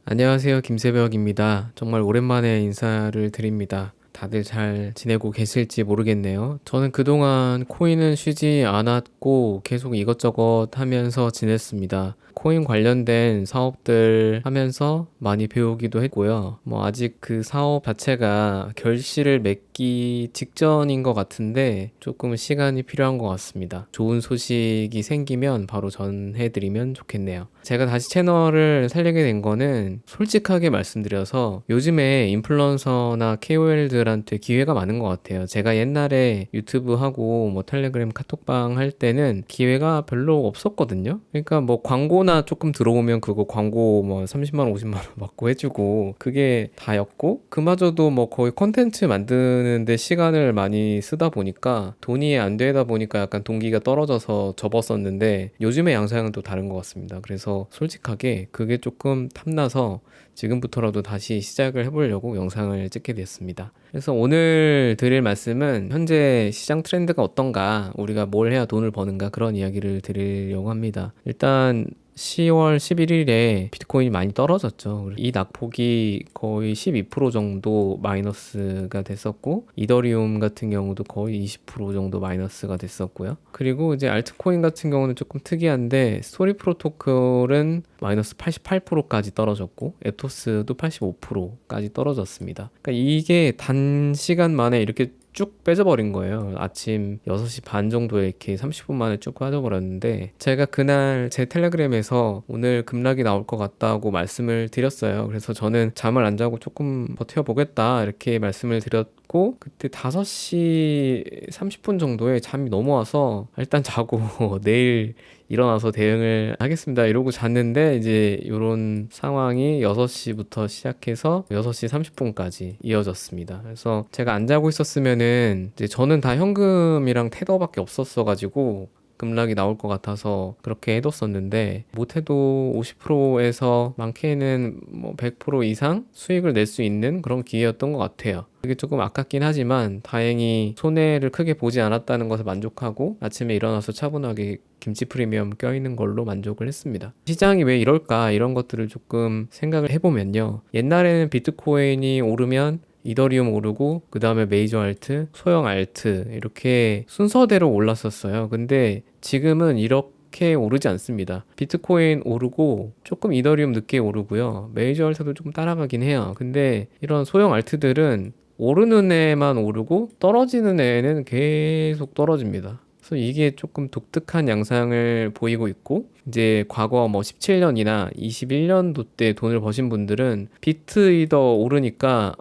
안녕하세요. 김새벽입니다. 정말 오랜만에 인사를 드립니다. 다들 잘 지내고 계실지 모르겠네요. 저는 그동안 코인은 쉬지 않았고 계속 이것저것 하면서 지냈습니다. 코인 관련된 사업들 하면서 많이 배우기도 했고요. 아직 그 사업 자체가 결실을 맺기 직전인 것 같은데 조금 시간이 필요한 것 같습니다. 좋은 소식이 생기면 바로 전해드리면 좋겠네요. 제가 다시 채널을 살리게 된 거는 솔직하게 말씀드려서 요즘에 인플루언서나 KOL들한테 기회가 많은 것 같아요. 제가 옛날에 유튜브 하고 텔레그램 카톡방 할 때는 기회가 별로 없었거든요. 그러니까 광고나 조금 들어오면 그거 광고 30만 원, 50만 원 받고 해주고 그게 다였고 그마저도 거의 컨텐츠 만드는데 시간을 많이 쓰다 보니까 돈이 안 되다 보니까 약간 동기가 떨어져서 접었었는데 요즘의 양상은 또 다른 것 같습니다. 그래서 솔직하게 그게 조금 탐나서 지금부터라도 다시 시작을 해보려고 영상을 찍게 됐습니다. 그래서 오늘 드릴 말씀은 현재 시장 트렌드가 어떤가, 우리가 뭘 해야 돈을 버는가 그런 이야기를 드리려고 합니다. 일단 10월 11일에 비트코인이 많이 떨어졌죠. 이 낙폭이 거의 12% 정도 마이너스가 됐었고, 이더리움 같은 경우도 거의 20% 정도 마이너스가 됐었고요. 그리고 이제 알트코인 같은 경우는 조금 특이한데, 스토리 프로토콜은 마이너스 88%까지 떨어졌고, 에토스도 85%까지 떨어졌습니다. 그러니까 이게 단시간 만에 이렇게 쭉 빼져버린 거예요. 아침 6시 반 정도에 이렇게 30분 만에 쭉 빠져버렸는데, 제가 그날 제 텔레그램에서 오늘 급락이 나올 것 같다고 말씀을 드렸어요. 그래서 저는 잠을 안 자고 조금 버텨보겠다 이렇게 말씀을 드렸고, 그때 5시 30분 정도에 잠이 넘어와서 일단 자고 내일 일어나서 대응을 하겠습니다 이러고 잤는데, 이제 이런 상황이 6시부터 시작해서 6시 30분까지 이어졌습니다. 그래서 제가 안 자고 있었으면은, 이제 저는 다 현금이랑 테더밖에 없었어 가지고 급락이 나올 것 같아서 그렇게 해뒀었는데, 못해도 50%에서 많게는 100% 이상 수익을 낼 수 있는 그런 기회였던 것 같아요. 그게 조금 아깝긴 하지만 다행히 손해를 크게 보지 않았다는 것을 만족하고, 아침에 일어나서 차분하게 김치 프리미엄 껴있는 걸로 만족을 했습니다. 시장이 왜 이럴까, 이런 것들을 조금 생각을 해보면요, 옛날에는 비트코인이 오르면 이더리움 오르고 그 다음에 메이저 알트, 소형 알트 이렇게 순서대로 올랐었어요. 근데 지금은 이렇게 오르지 않습니다. 비트코인 오르고 조금 이더리움 늦게 오르고요. 메이저 알트도 조금 따라가긴 해요. 근데 이런 소형 알트들은 오르는 애만 오르고 떨어지는 애는 계속 떨어집니다. 그래서 이게 조금 독특한 양상을 보이고 있고, 이제 과거 17년이나 21년도 때 돈을 버신 분들은 비트 이더 오르니까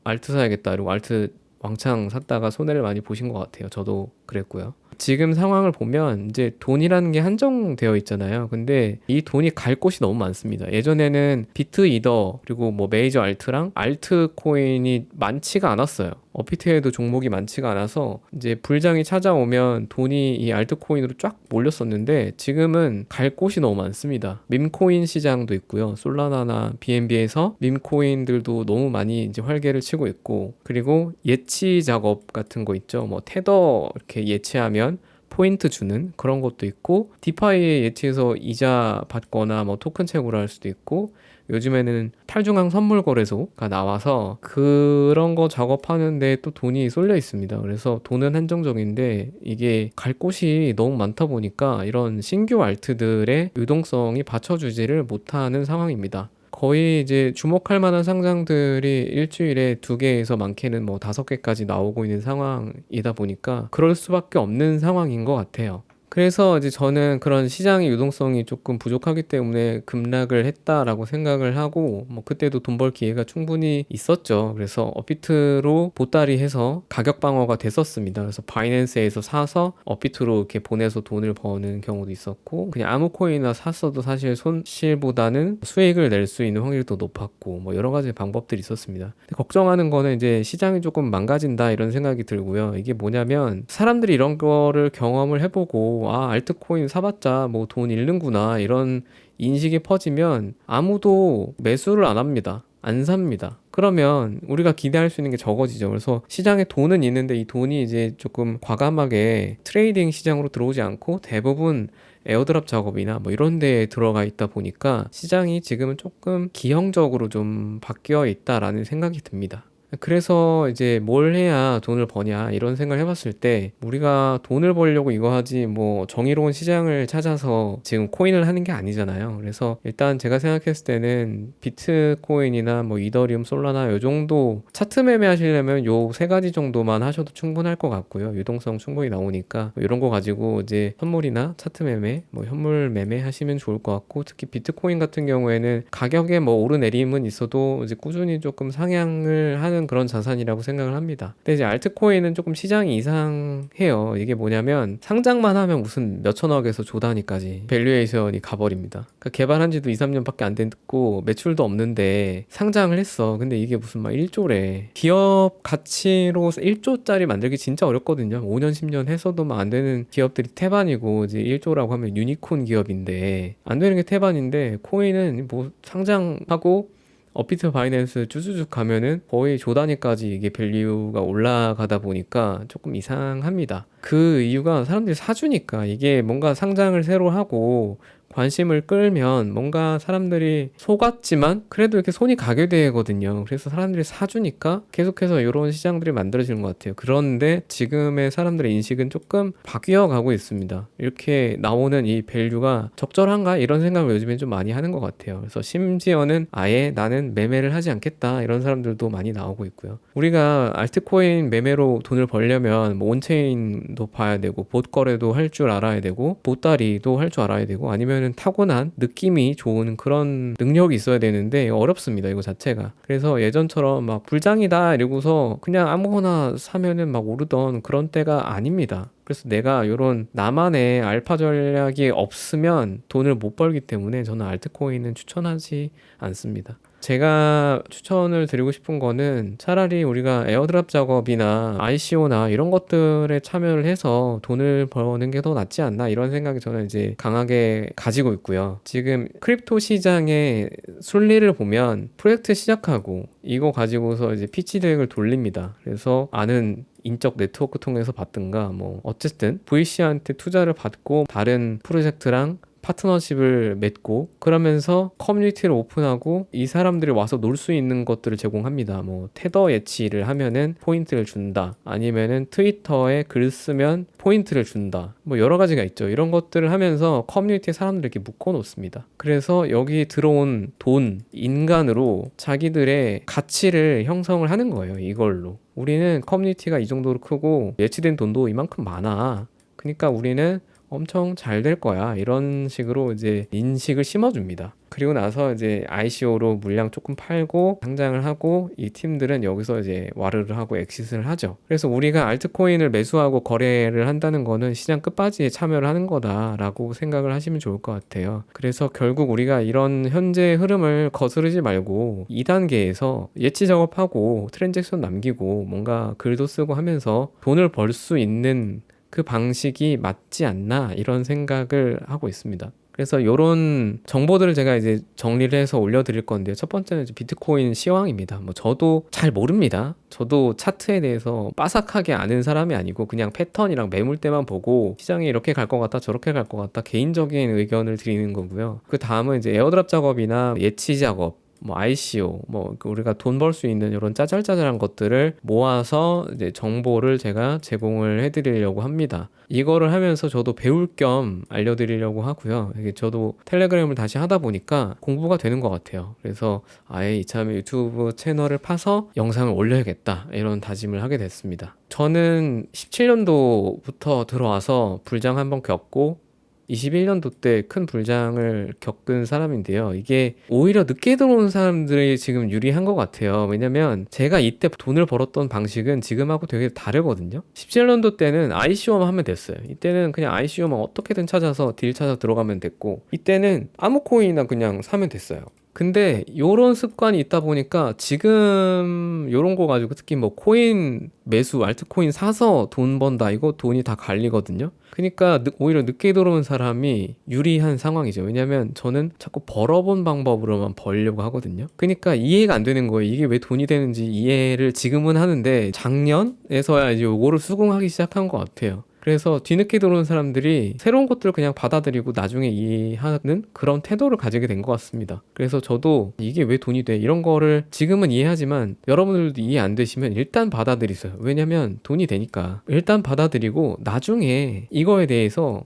알트 사야겠다 이러고 알트 왕창 샀다가 손해를 많이 보신 것 같아요. 저도 그랬고요. 지금 상황을 보면 이제 돈이라는 게 한정되어 있잖아요. 근데 이 돈이 갈 곳이 너무 많습니다. 예전에는 비트 이더 그리고 메이저 알트랑 알트 코인이 많지가 않았어요. 업비트에도 종목이 많지가 않아서 이제 불장이 찾아오면 돈이 이 알트코인으로 쫙 몰렸었는데, 지금은 갈 곳이 너무 많습니다. 밈코인 시장도 있고요. 솔라나나 BNB에서 밈코인들도 너무 많이 이제 활개를 치고 있고, 그리고 예치 작업 같은 거 있죠. 테더 이렇게 예치하면 포인트 주는 그런 것도 있고, 디파이에 예치해서 이자 받거나 토큰 채굴 할 수도 있고, 요즘에는 탈중앙 선물 거래소가 나와서 그런 거 작업하는데 또 돈이 쏠려 있습니다. 그래서 돈은 한정적인데 이게 갈 곳이 너무 많다 보니까 이런 신규 알트들의 유동성이 받쳐주지를 못하는 상황입니다. 거의 이제 주목할 만한 상장들이 일주일에 2개에서 많게는 5개까지 나오고 있는 상황이다 보니까 그럴 수밖에 없는 상황인 것 같아요. 그래서 이제 저는 그런 시장의 유동성이 조금 부족하기 때문에 급락을 했다라고 생각을 하고, 그때도 돈 벌 기회가 충분히 있었죠. 그래서 업비트로 보따리 해서 가격 방어가 됐었습니다. 그래서 바이낸스에서 사서 업비트로 이렇게 보내서 돈을 버는 경우도 있었고, 그냥 아무 코인이나 샀어도 사실 손실보다는 수익을 낼 수 있는 확률이 더 높았고, 여러 가지 방법들이 있었습니다. 근데 걱정하는 거는 이제 시장이 조금 망가진다 이런 생각이 들고요. 이게 뭐냐면, 사람들이 이런 거를 경험을 해보고 알트코인 사봤자 돈 잃는구나 이런 인식이 퍼지면 아무도 매수를 안 합니다. 안 삽니다. 그러면 우리가 기대할 수 있는 게 적어지죠. 그래서 시장에 돈은 있는데 이 돈이 이제 조금 과감하게 트레이딩 시장으로 들어오지 않고 대부분 에어드랍 작업이나 뭐 이런 데에 들어가 있다 보니까 시장이 지금은 조금 기형적으로 좀 바뀌어 있다라는 생각이 듭니다. 그래서 이제 뭘 해야 돈을 버냐 이런 생각을 해봤을 때 우리가 돈을 벌려고 이거 하지 뭐 정의로운 시장을 찾아서 지금 코인을 하는 게 아니잖아요. 그래서 일단 제가 생각했을 때는 비트코인이나 뭐 이더리움, 솔라나 요 정도 차트 매매 하시려면 요 세 가지 정도만 하셔도 충분할 것 같고요. 유동성 충분히 나오니까 이런 거 가지고 이제 선물이나 차트 매매, 뭐 현물 매매 하시면 좋을 것 같고, 특히 비트코인 같은 경우에는 가격에 뭐 오르내림은 있어도 이제 꾸준히 조금 상향을 하는 그런 자산이라고 생각을 합니다. 근데 이제 알트코인은 조금 시장이 이상해요. 이게 뭐냐면 상장만 하면 무슨 몇천억에서 조단위까지 밸류에이션이 가버립니다. 그러니까 개발한 지도 2, 3년밖에 안 됐고 매출도 없는데 상장을 했어. 근데 이게 무슨 막 1조래. 기업 가치로 1조짜리 만들기 진짜 어렵거든요. 5년, 10년 해서도 막 안 되는 기업들이 태반이고, 이제 1조라고 하면 유니콘 기업인데 안 되는 게 태반인데, 코인은 뭐 상장하고 업비트 바이낸스 쭈쭈쭈 가면은 거의 조 단위까지 이게 밸류가 올라가다 보니까 조금 이상합니다. 그 이유가 사람들이 사주니까. 이게 뭔가 상장을 새로 하고 관심을 끌면 뭔가 사람들이 속았지만 그래도 이렇게 손이 가게 되거든요. 그래서 사람들이 사주니까 계속해서 이런 시장들이 만들어지는 것 같아요. 그런데 지금의 사람들의 인식은 조금 바뀌어 가고 있습니다. 이렇게 나오는 이 밸류가 적절한가? 이런 생각을 요즘에 좀 많이 하는 것 같아요. 그래서 심지어는 아예 나는 매매를 하지 않겠다, 이런 사람들도 많이 나오고 있고요. 우리가 알트코인 매매로 돈을 벌려면 뭐 온체인도 봐야 되고, 봇 거래도 할 줄 알아야 되고, 보따리도 할 줄 알아야 되고, 아니면 타고난 느낌이 좋은 그런 능력이 있어야 되는데 어렵습니다, 이거 자체가. 그래서 예전처럼 막 불장이다 이러고서 그냥 아무거나 사면은 막 오르던 그런 때가 아닙니다. 그래서 내가 이런 나만의 알파 전략이 없으면 돈을 못 벌기 때문에 저는 알트코인은 추천하지 않습니다. 제가 추천을 드리고 싶은 거는 차라리 우리가 에어드랍 작업이나 ICO나 이런 것들에 참여를 해서 돈을 버는 게 더 낫지 않나, 이런 생각이 저는 이제 강하게 가지고 있고요. 지금 크립토 시장의 순리를 보면 프로젝트 시작하고 이거 가지고서 이제 피치 덱을 돌립니다. 그래서 아는 인적 네트워크 통해서 받든가 뭐 어쨌든 VC한테 투자를 받고 다른 프로젝트랑 파트너십을 맺고, 그러면서 커뮤니티를 오픈하고 이 사람들이 와서 놀 수 있는 것들을 제공합니다. 뭐 테더 예치를 하면은 포인트를 준다, 아니면은 트위터에 글 쓰면 포인트를 준다, 뭐 여러 가지가 있죠. 이런 것들을 하면서 커뮤니티에 사람들을 이렇게 묶어 놓습니다. 그래서 여기 들어온 돈, 인간으로 자기들의 가치를 형성을 하는 거예요. 이걸로 우리는 커뮤니티가 이 정도로 크고 예치된 돈도 이만큼 많아, 그러니까 우리는 엄청 잘 될 거야, 이런 식으로 이제 인식을 심어줍니다. 그리고 나서 이제 ICO로 물량 조금 팔고 상장을 하고, 이 팀들은 여기서 이제 와르르 하고 엑시트를 하죠. 그래서 우리가 알트코인을 매수하고 거래를 한다는 거는 시장 끝바지에 참여를 하는 거다라고 생각을 하시면 좋을 것 같아요. 그래서 결국 우리가 이런 현재 흐름을 거스르지 말고 2단계에서 예치 작업하고 트랜잭션 남기고 뭔가 글도 쓰고 하면서 돈을 벌 수 있는 그 방식이 맞지 않나, 이런 생각을 하고 있습니다. 그래서 이런 정보들을 제가 이제 정리를 해서 올려드릴 건데요. 첫 번째는 이제 비트코인 시황입니다. 뭐 저도 잘 모릅니다. 저도 차트에 대해서 빠삭하게 아는 사람이 아니고 그냥 패턴이랑 매물대만 보고 시장이 이렇게 갈 것 같다, 저렇게 갈 것 같다, 개인적인 의견을 드리는 거고요. 그 다음은 이제 에어드랍 작업이나 예치 작업, 뭐 ICO, 뭐 우리가 돈 벌 수 있는 이런 짜잘짜잘한 것들을 모아서 이제 정보를 제가 제공을 해드리려고 합니다. 이거를 하면서 저도 배울 겸 알려드리려고 하고요. 이게 저도 텔레그램을 다시 하다 보니까 공부가 되는 것 같아요. 그래서 아예 이참에 유튜브 채널을 파서 영상을 올려야겠다, 이런 다짐을 하게 됐습니다. 저는 17년도부터 들어와서 불장 한번 겪고 21년도 때 큰 불장을 겪은 사람인데요. 이게 오히려 늦게 들어온 사람들이 지금 유리한 것 같아요. 왜냐면 제가 이때 돈을 벌었던 방식은 지금하고 되게 다르거든요. 17년도 때는 ICO만 하면 됐어요. 이때는 그냥 ICO만 어떻게든 찾아서 딜 찾아 들어가면 됐고, 이때는 아무 코인이나 그냥 사면 됐어요. 근데 요런 습관이 있다 보니까 지금 요런 거 가지고 특히 뭐 코인 매수, 알트코인 사서 돈 번다, 이거 돈이 다 갈리거든요. 그러니까 오히려 늦게 들어온 사람이 유리한 상황이죠. 왜냐면 저는 자꾸 벌어본 방법으로만 벌려고 하거든요. 그러니까 이해가 안 되는 거예요. 이게 왜 돈이 되는지 이해를 지금은 하는데 작년에서야 이제 요거를 수긍하기 시작한 것 같아요. 그래서 뒤늦게 들어오는 사람들이 새로운 것들을 그냥 받아들이고 나중에 이해하는 그런 태도를 가지게 된 것 같습니다. 그래서 저도 이게 왜 돈이 돼? 이런 거를 지금은 이해하지만 여러분들도 이해 안 되시면 일단 받아들이세요. 왜냐면 돈이 되니까. 일단 받아들이고 나중에 이거에 대해서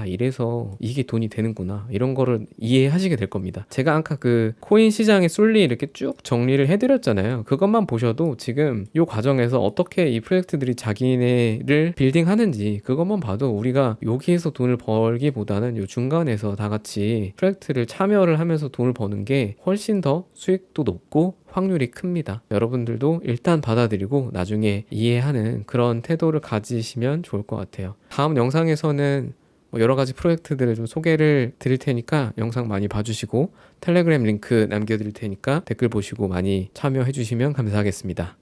이래서 이게 돈이 되는구나. 이런 거를 이해하시게 될 겁니다. 제가 아까 그 코인 시장의 순리 이렇게 쭉 정리를 해드렸잖아요. 그것만 보셔도 지금 이 과정에서 어떻게 이 프로젝트들이 자기네를 빌딩하는지 그것만 봐도 우리가 여기에서 돈을 벌기보다는 이 중간에서 다 같이 프로젝트를 참여를 하면서 돈을 버는 게 훨씬 더 수익도 높고 확률이 큽니다. 여러분들도 일단 받아들이고 나중에 이해하는 그런 태도를 가지시면 좋을 것 같아요. 다음 영상에서는 여러 가지 프로젝트들을 좀 소개를 드릴 테니까 영상 많이 봐주시고 텔레그램 링크 남겨드릴 테니까 댓글 보시고 많이 참여해 주시면 감사하겠습니다.